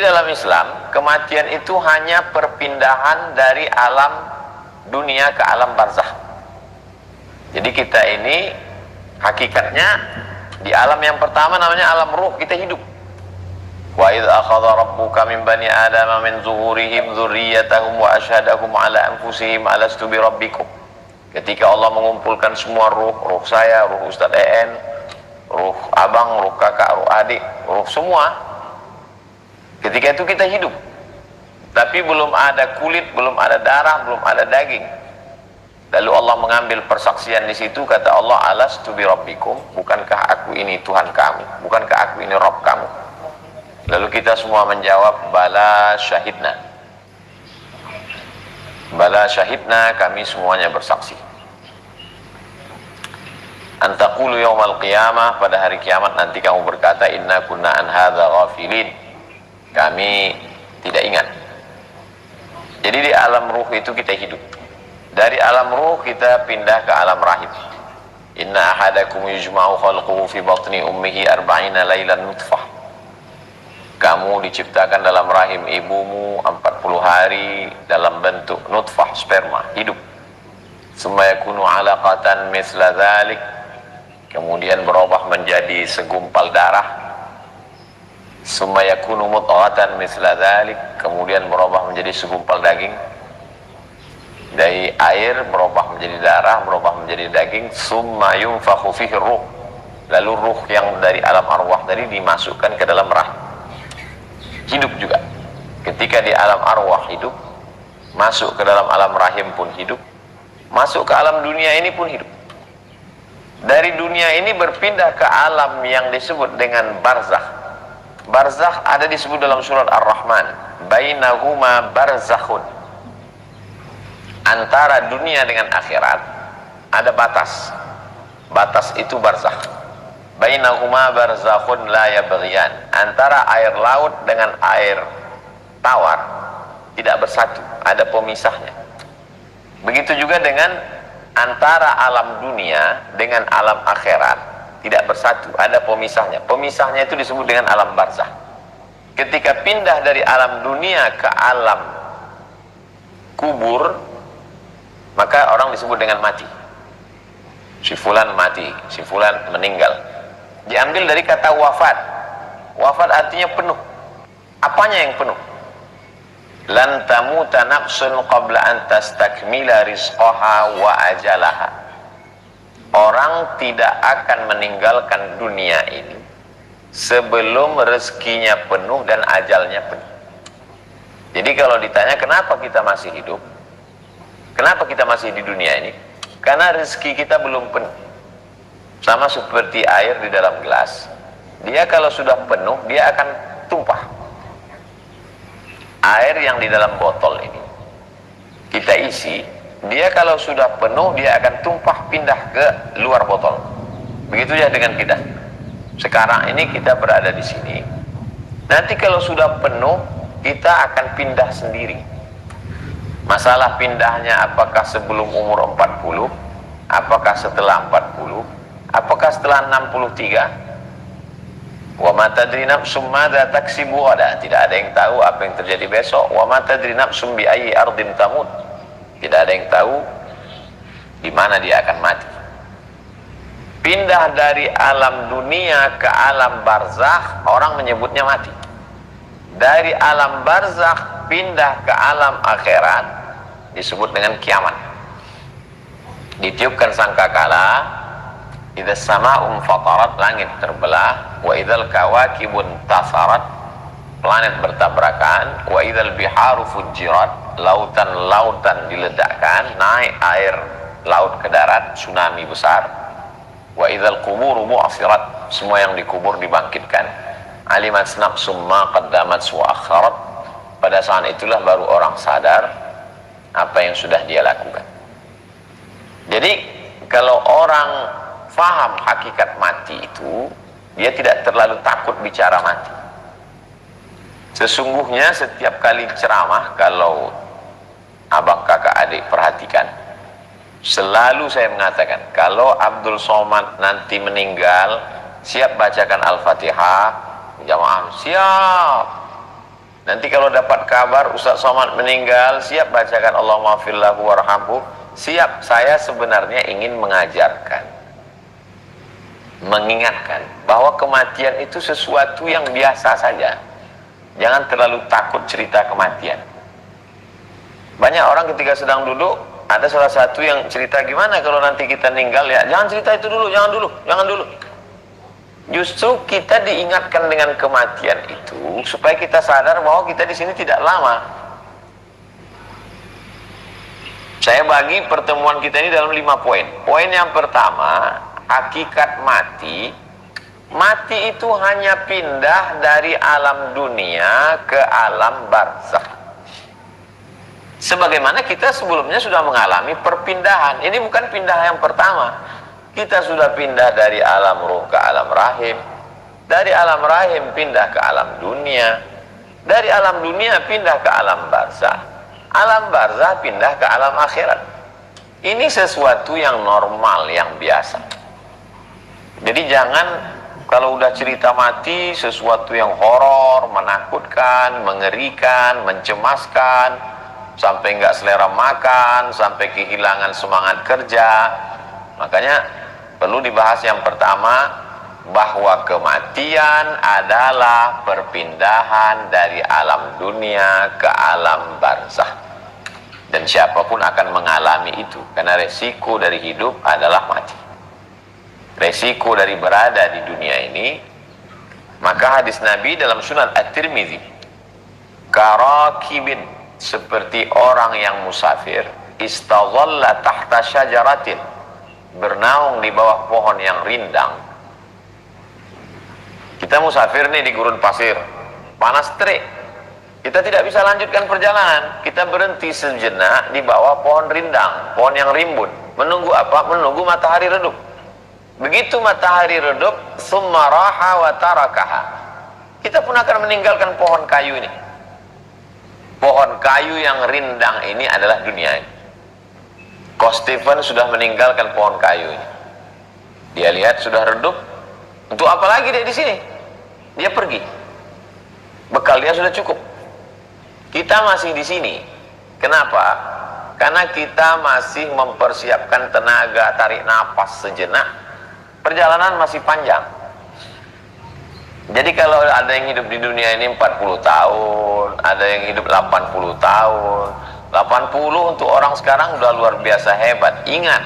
dalam Islam, kematian itu hanya perpindahan dari alam dunia ke alam barzakh. Jadi kita ini hakikatnya di alam yang pertama namanya alam ruh, kita hidup. Wa idz akhadha rabbuka min bani adama min zuhurihim dzurriyyatahum wa asyhadahum ala anfusihim alastu bi rabbikum. Ketika Allah mengumpulkan semua ruh, ruh saya, ruh Ustaz EN, ruh abang, ruh kakak, ruh adik, ruh semua. Ketika itu kita hidup. Tapi belum ada kulit, belum ada darah, belum ada daging. Lalu Allah mengambil persaksian di situ, kata Allah, alastu bi rabbikum, bukankah aku ini Tuhan kamu? Bukankah aku ini Rabb kamu? Lalu kita semua menjawab, bala syahidna. Bala syahidna, kami semuanya bersaksi. Antaqulu yaumal qiyamah, pada hari kiamat nanti kamu berkata, inna kunna an hadza ghafilin. Kami tidak ingat. Jadi di alam ruh itu kita hidup. Dari alam ruh kita pindah ke alam rahim. Inna ahadakum yujma'u khalquhu fi batni ummihi arba'ina lailan nutfah. Kamu diciptakan dalam rahim ibumu 40 hari dalam bentuk nutfah, sperma, hidup. Summa yakunu 'alaqatan mithla dzalik. Kemudian berubah menjadi segumpal darah. Summa yakunu mudghatan mithla dzalik. Kemudian berubah menjadi segumpal daging. Dari air berubah menjadi darah, berubah menjadi daging. Summa yunfakhu fihi ruh. Lalu ruh yang dari alam arwah tadi dimasukkan ke dalam rahim. Hidup juga. Ketika di alam arwah hidup, masuk ke dalam alam rahim pun hidup, masuk ke alam dunia ini pun hidup. Dari dunia ini berpindah ke alam yang disebut dengan barzakh. Barzakh ada disebut dalam surat Ar-Rahman, bainahuma barzakhun. Antara dunia dengan akhirat ada batas. Batas itu barzakh. Bainahuma barzakhun la yabghiyan. Antara air laut dengan air tawar tidak bersatu, ada pemisahnya. Begitu juga dengan antara alam dunia dengan alam akhirat tidak bersatu, ada pemisahnya. Pemisahnya itu disebut dengan alam barzakh. Ketika pindah dari alam dunia ke alam kubur, maka orang disebut dengan mati. Si fulan mati, si fulan meninggal. Diambil dari kata wafat. Wafat artinya penuh. Apanya yang penuh? Lan tamuta nafsun qabla an tastakmila rizqaha wa ajalaha. Orang tidak akan meninggalkan dunia ini sebelum rezekinya penuh dan ajalnya penuh. Jadi kalau ditanya kenapa kita masih hidup, kenapa kita masih di dunia ini? Karena rezeki kita belum penuh. Sama seperti air di dalam gelas. Dia kalau sudah penuh, dia akan tumpah. Air yang di dalam botol ini kita isi, dia kalau sudah penuh, dia akan tumpah pindah ke luar botol. Begitu ya dengan kita. Sekarang ini kita berada di sini. Nanti kalau sudah penuh, kita akan pindah sendiri. Masalah pindahnya apakah sebelum umur 40, apakah setelah 40, apakah setelah 63? Wa ma tadri nafsum madza taksibu ghadan. Tidak ada yang tahu apa yang terjadi besok. Wa ma tadri nafsum bi ayyi ardin tamut. Tidak ada yang tahu di mana dia akan mati. Pindah dari alam dunia ke alam barzakh, orang menyebutnya mati. Dari alam barzakh pindah ke alam akhirat disebut dengan kiamat. Ditiupkan sangkakala, idza sama'un fatarat, langit terbelah, wa idzal kawakibun tasarat, planet bertabrakan, wa idzal biharu fujirat, lautan-lautan diledakkan, naik air laut ke darat, tsunami besar, wa idzal quburu bu'athirat, semua yang dikubur dibangkitkan, alimat nafsum ma qaddamat wa akharat, pada saat itulah baru orang sadar apa yang sudah dia lakukan. Jadi kalau orang faham hakikat mati itu, dia tidak terlalu takut bicara mati. Sesungguhnya setiap kali ceramah, kalau abang kakak adik perhatikan, selalu saya mengatakan, kalau Abdul Somad nanti meninggal, siap bacakan Al-Fatihah, jamaah siap. Nanti kalau dapat kabar Ustaz Somad meninggal, siap bacakan Allahumma firlahu warhamhu. Siap. Saya sebenarnya ingin mengajarkan, mengingatkan bahwa kematian itu sesuatu yang biasa saja. Jangan terlalu takut cerita kematian. Banyak orang ketika sedang duduk, ada salah satu yang cerita, gimana kalau nanti kita meninggal ya? Jangan cerita itu dulu, jangan dulu. Justru kita diingatkan dengan kematian itu supaya kita sadar bahwa kita di sini tidak lama. Saya bagi pertemuan kita ini dalam 5 poin. Poin yang pertama, hakikat mati. Mati itu hanya pindah dari alam dunia ke alam barzakh. Sebagaimana kita sebelumnya sudah mengalami perpindahan. Ini bukan pindah yang pertama. Kita sudah pindah dari alam ruh ke alam rahim. Dari alam rahim pindah ke alam dunia. Dari alam dunia pindah ke alam barzakh. Alam barzakh pindah ke alam akhirat. Ini sesuatu yang normal, yang biasa. Jadi jangan kalau udah cerita mati sesuatu yang horor, menakutkan, mengerikan, mencemaskan, sampai nggak selera makan, sampai kehilangan semangat kerja. Makanya perlu dibahas yang pertama, bahwa kematian adalah perpindahan dari alam dunia ke alam barzakh. Dan siapapun akan mengalami itu, karena resiko dari hidup adalah mati. Resiko dari berada di dunia ini, maka hadis Nabi dalam Sunan At-Tirmidzi, karakibin, seperti orang yang musafir, istadhalla tahta syajaratin, bernaung di bawah pohon yang rindang. Kita musafir nih di gurun pasir, panas terik, kita tidak bisa lanjutkan perjalanan. Kita berhenti sejenak di bawah pohon rindang, pohon yang rimbun. Menunggu apa? Menunggu matahari redup. Begitu matahari redup, summa raha wa tarakaha, kita pun akan meninggalkan pohon kayu ini. Pohon kayu yang rindang ini adalah dunia ini. Coach Stephen sudah meninggalkan pohon kayu ini. Dia lihat sudah redup. Untuk apa lagi dia di sini? Dia pergi. Bekal dia sudah cukup. Kita masih di sini. Kenapa? Karena kita masih mempersiapkan tenaga, tarik napas sejenak. Perjalanan masih panjang. Jadi kalau ada yang hidup di dunia ini 40 tahun, ada yang hidup 80 tahun. 80 untuk orang sekarang sudah luar biasa hebat. Ingat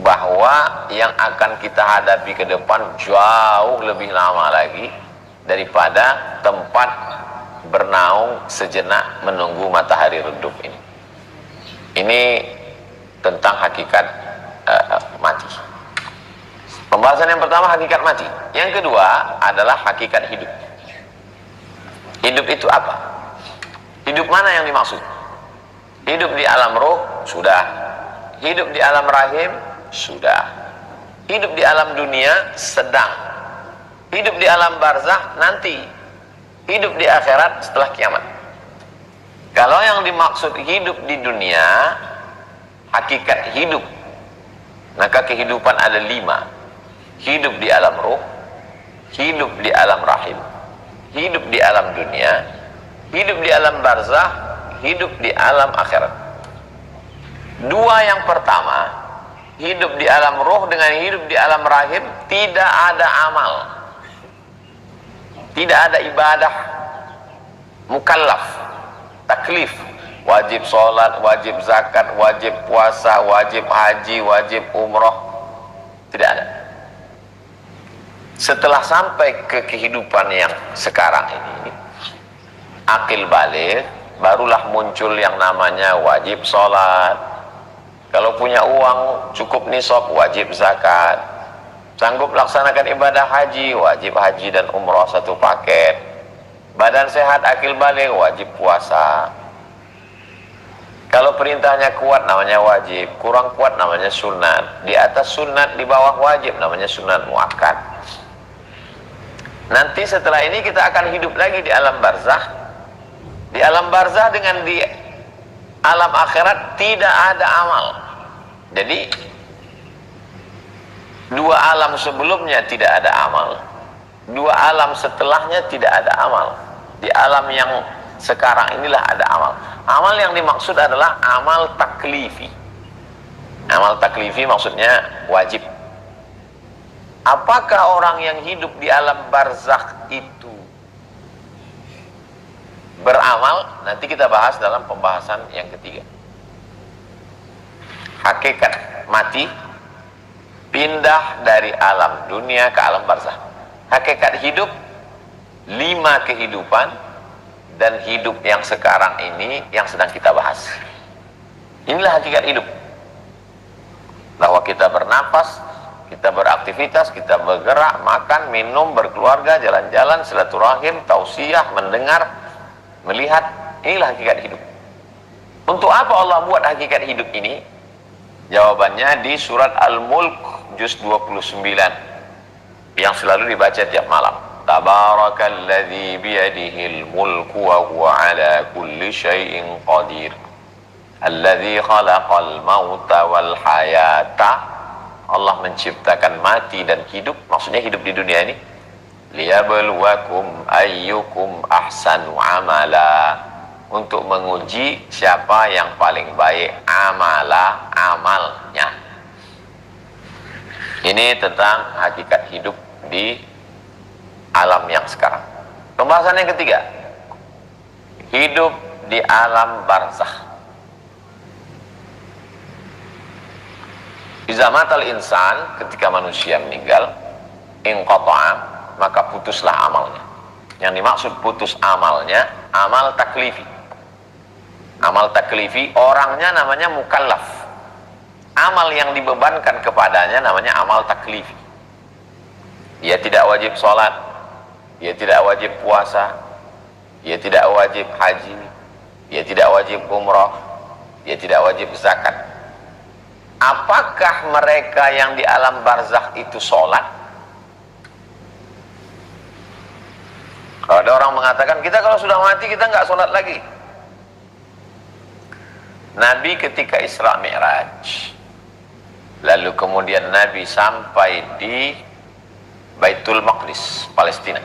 bahwa yang akan kita hadapi ke depan jauh lebih lama lagi daripada tempat bernaung sejenak menunggu matahari redup ini. Ini tentang hakikat mati. Pembahasan yang pertama hakikat mati. Yang kedua adalah hakikat hidup. Hidup itu apa? Hidup mana yang dimaksud? Hidup di alam roh? Sudah. Hidup di alam rahim? Sudah. Hidup di alam dunia? Sedang. Hidup di alam barzakh? Nanti. Hidup di akhirat setelah kiamat. Kalau yang dimaksud hidup di dunia, hakikat hidup, maka kehidupan ada 5. Hidup di alam roh, hidup di alam rahim, hidup di alam dunia, hidup di alam barzakh, hidup di alam akhirat. 2 yang pertama, hidup di alam roh dengan hidup di alam rahim, tidak ada amal, tidak ada ibadah mukallaf, taklif, wajib sholat, wajib zakat, wajib puasa, wajib haji, wajib umroh, tidak ada. Setelah sampai ke kehidupan yang sekarang ini, akil balik, barulah muncul yang namanya wajib sholat. Kalau punya uang cukup nisab, wajib zakat. Sanggup laksanakan ibadah haji, wajib haji dan umroh satu paket. Badan sehat, akil balik, wajib puasa. Kalau perintahnya kuat namanya wajib, kurang kuat namanya sunat. Di atas sunat, di bawah wajib namanya sunat muakkad. Nanti setelah ini kita akan hidup lagi di alam barzakh. Di alam barzakh dengan di alam akhirat tidak ada amal. Jadi 2 alam sebelumnya tidak ada amal. Dua alam setelahnya tidak ada amal. Di alam yang sekarang inilah ada amal. Amal yang dimaksud adalah amal taklifi. Amal taklifi maksudnya wajib. Apakah orang yang hidup di alam barzakh itu beramal? Nanti kita bahas dalam pembahasan yang ketiga. Hakikat mati pindah dari alam dunia ke alam barzakh. Hakikat hidup 5 kehidupan, dan hidup yang sekarang ini yang sedang kita bahas. Inilah hakikat hidup. Bahwa kita bernapas, kita beraktivitas, kita bergerak, makan, minum, berkeluarga, jalan-jalan, silaturahim, tausiah, mendengar, melihat. Inilah hakikat hidup. Untuk apa Allah buat hakikat hidup ini? Jawabannya di surat Al-Mulk juz 29 yang selalu dibaca tiap malam. Tabarakalladzi biyadihil mulku wa huwa ala kulli syai'in qadir. Alladzi khalaqal mauta wal hayata. Allah menciptakan mati dan hidup, maksudnya hidup di dunia ini. Liyabluwakum ayyukum ahsanu amala, untuk menguji siapa yang paling baik amalnya. Ini tentang hakikat hidup di alam yang sekarang. Pembahasan yang ketiga, hidup di alam barzakh. Iza matal insan, ketika manusia meninggal, inqata'a, maka putuslah amalnya. Yang dimaksud putus amalnya, amal taklifi. Amal taklifi, orangnya namanya mukallaf. Amal yang dibebankan kepadanya namanya amal taklifi. Dia tidak wajib sholat, dia tidak wajib puasa, dia tidak wajib haji, dia tidak wajib umrah, dia tidak wajib zakat. Apakah mereka yang di alam barzakh itu sholat? Kalau ada orang mengatakan, kita kalau sudah mati kita nggak sholat lagi. Nabi ketika Isra Mi'raj, lalu kemudian Nabi sampai di Baitul Maqdis, Palestina.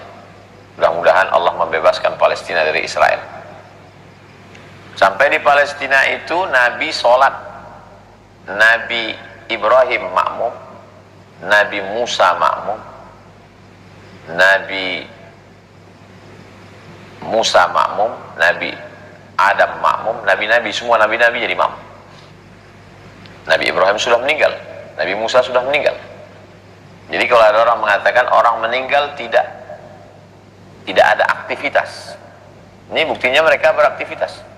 Mudah-mudahan Allah membebaskan Palestina dari Israel. Sampai di Palestina itu Nabi sholat. Nabi Ibrahim makmum, Nabi Musa makmum, Nabi Musa makmum, Nabi Adam makmum, Nabi-Nabi, semua Nabi-Nabi jadi makmum. Nabi Ibrahim sudah meninggal, Nabi Musa sudah meninggal. Jadi kalau ada orang mengatakan orang meninggal tidak ada aktivitas, ini buktinya mereka beraktivitas.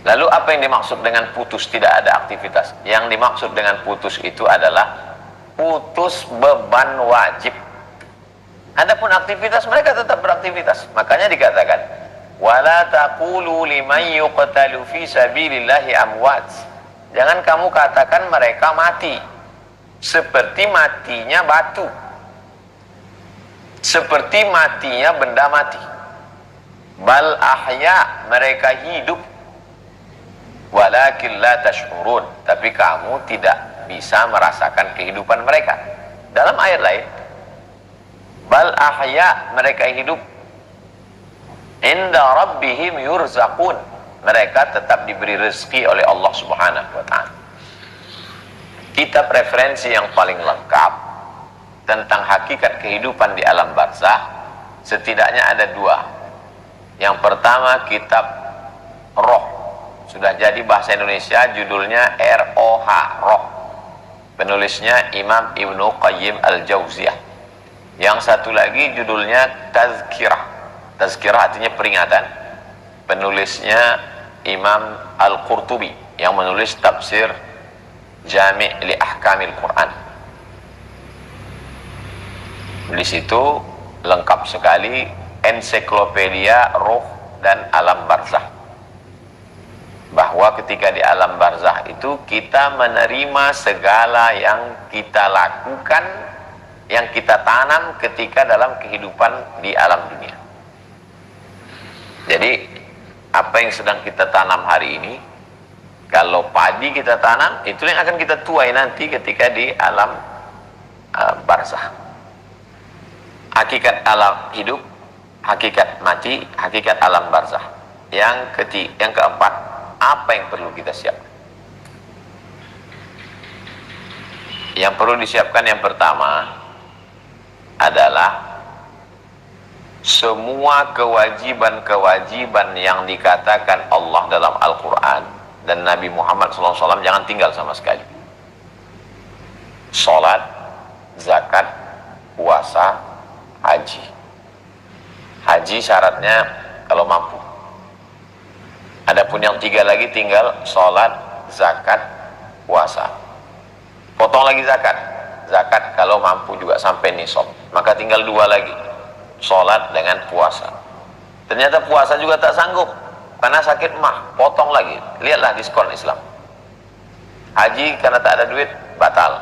Lalu apa yang dimaksud dengan putus tidak ada aktivitas? Yang dimaksud dengan putus itu adalah putus beban wajib. Adapun aktivitas, mereka tetap beraktivitas. Makanya dikatakan, wala taqulu liman yuqtalu fi sabilillahi amwat. Jangan kamu katakan mereka mati, seperti matinya batu, seperti matinya benda mati. Bal ahya, mereka hidup. Walakin la tash'urun, tapi kamu tidak bisa merasakan kehidupan mereka. Dalam ayat lain, bal ahya, mereka hidup. Inda rabbihim yurzaqun, mereka tetap diberi rezeki oleh Allah Subhanahu wa ta'ala. Kita preferensi yang paling lengkap tentang hakikat kehidupan di alam barzakh, setidaknya ada 2. Yang pertama kitab Roh, sudah jadi bahasa Indonesia, judulnya ROH, Roh. Penulisnya Imam Ibnu Qayyim Al-Jauziyah. Yang satu lagi judulnya Tazkirah. Tazkirah artinya peringatan. Penulisnya Imam Al-Qurtubi yang menulis tafsir Jami' li Ahkamil Quran. Di situ lengkap sekali ensiklopedia Ruh dan alam barzakh. Bahwa ketika di alam barzakh itu kita menerima segala yang kita lakukan, yang kita tanam ketika dalam kehidupan di alam dunia. Jadi apa yang sedang kita tanam hari ini, kalau padi kita tanam, itu yang akan kita tuai nanti ketika di alam barzakh. hakikat alam hidup, hakikat mati, hakikat alam barzah. Yang keempat, apa yang perlu kita siapkan? Yang perlu disiapkan yang pertama adalah semua kewajiban-kewajiban yang dikatakan Allah dalam Al-Quran dan Nabi Muhammad SAW jangan tinggal sama sekali. Salat, zakat, puasa, haji. Haji syaratnya kalau mampu. Adapun yang 3 lagi tinggal salat, zakat, puasa. Potong lagi zakat. Zakat kalau mampu juga sampai nisab. Maka tinggal 2 lagi. Salat dengan puasa. Ternyata puasa juga tak sanggup karena sakit mah, potong lagi. Lihatlah diskon Islam. Haji karena tak ada duit, batal.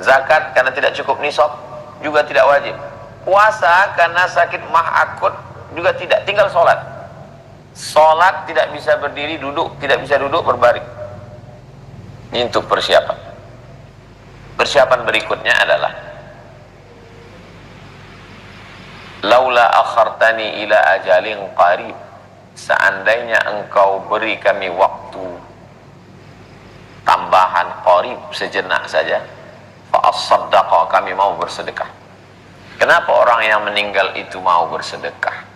Zakat karena tidak cukup nisab, juga tidak wajib. Puasa karena sakit mah akut, juga tidak, tinggal sholat. Sholat tidak bisa berdiri, duduk, tidak bisa duduk, berbaring. Ini untuk persiapan. Persiapan berikutnya adalah laula akhartani ila ajalin qarib, seandainya engkau beri kami waktu tambahan qarib, sejenak saja, fa as-saddaqa, kami mau bersedekah. Kenapa orang yang meninggal itu mau bersedekah?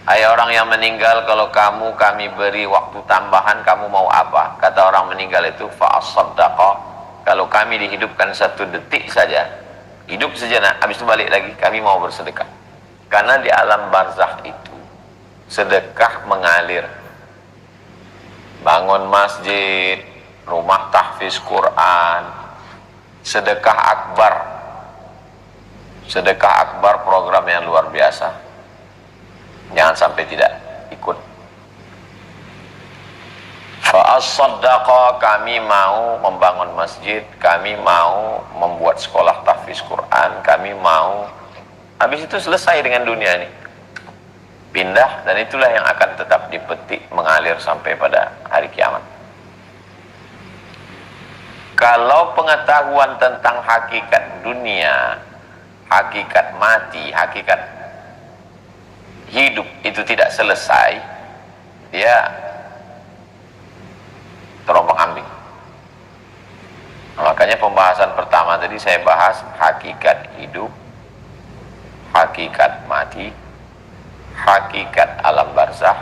Hai orang yang meninggal, kalau kami beri waktu tambahan, kamu mau apa? Kata orang meninggal itu, fa as-saddaqa, kalau kami dihidupkan 1 detik saja, hidup sejenak, habis itu balik lagi, kami mau bersedekah. Karena di alam barzakh itu sedekah mengalir. Bangun masjid, rumah tahfiz Quran, sedekah akbar. Sedekah akbar program yang luar biasa. Jangan sampai tidak ikut. Fa'as-saddaqa, kami mau membangun masjid, kami mau membuat sekolah tahfiz Quran, kami mau. Habis itu selesai dengan dunia ini. Pindah, dan itulah yang akan tetap dipetik mengalir sampai pada hari kiamat. Kalau pengetahuan tentang hakikat dunia, hakikat mati, hakikat hidup itu tidak selesai, dia terombang-ambing. Makanya pembahasan pertama tadi saya bahas hakikat hidup, hakikat mati, hakikat alam barzakh,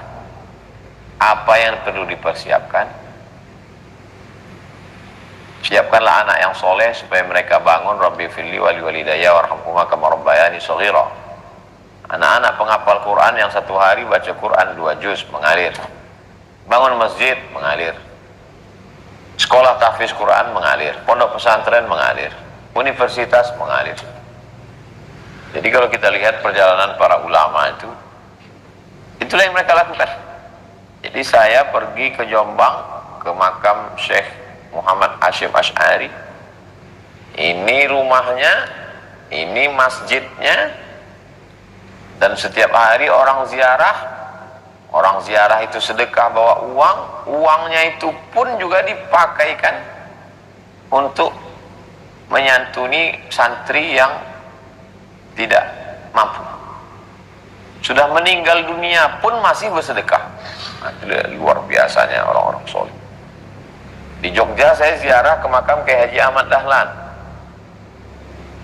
apa yang perlu dipersiapkan. Siapkanlah anak yang soleh supaya mereka bangun, Rabbi firli wali walidayya warhamhuma kama rabbayani shaghira. Anak-anak penghafal Quran yang 1 hari baca Quran 2 juz, mengalir. Bangun masjid, mengalir. Sekolah tahfiz Quran, mengalir. Pondok pesantren, mengalir. Universitas, mengalir. Jadi kalau kita lihat perjalanan para ulama itu, itulah yang mereka lakukan. Jadi saya pergi ke Jombang, ke makam Syekh Muhammad Hashim Asy'ari. Ini rumahnya, ini masjidnya, dan setiap hari orang ziarah. Orang ziarah itu sedekah bawa uang, uangnya itu pun juga dipakaikan untuk menyantuni santri yang tidak mampu. Sudah meninggal dunia pun masih bersedekah. Nah, luar biasanya orang-orang soleh. Di Jogja saya ziarah ke makam Kiai Haji Ahmad Dahlan.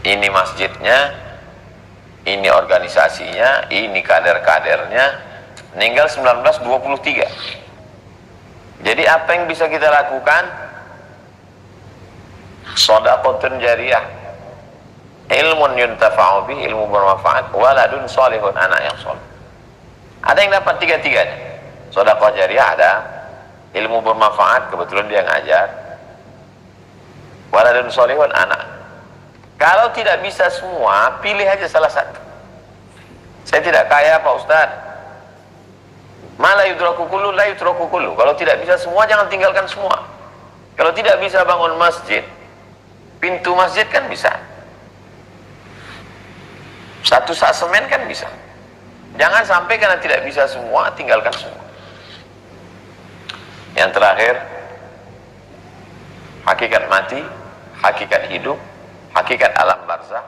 Ini masjidnya, ini organisasinya, ini kader-kadernya. Meninggal 1923. Jadi apa yang bisa kita lakukan? Shadaqatun jariyah, ilmun yuntafa'u bih, ilmu bermanfaat, waladun sholihun, anak yang soleh. Ada yang dapat 3-tiganya. Shadaqah jariyah ada, ilmu bermanfaat, kebetulan dia ngajar, waladun sholihun, anak. Kalau tidak bisa semua, pilih aja salah satu. Saya tidak kaya Pak Ustadz, malah yudraku kullu, la yudraku kullu. Kalau tidak bisa semua, jangan tinggalkan semua. Kalau tidak bisa bangun masjid, pintu masjid kan bisa. 1 sak semen kan bisa. Jangan sampai karena tidak bisa semua, tinggalkan semua. Yang terakhir, hakikat mati, hakikat hidup, hakikat alam barzakh,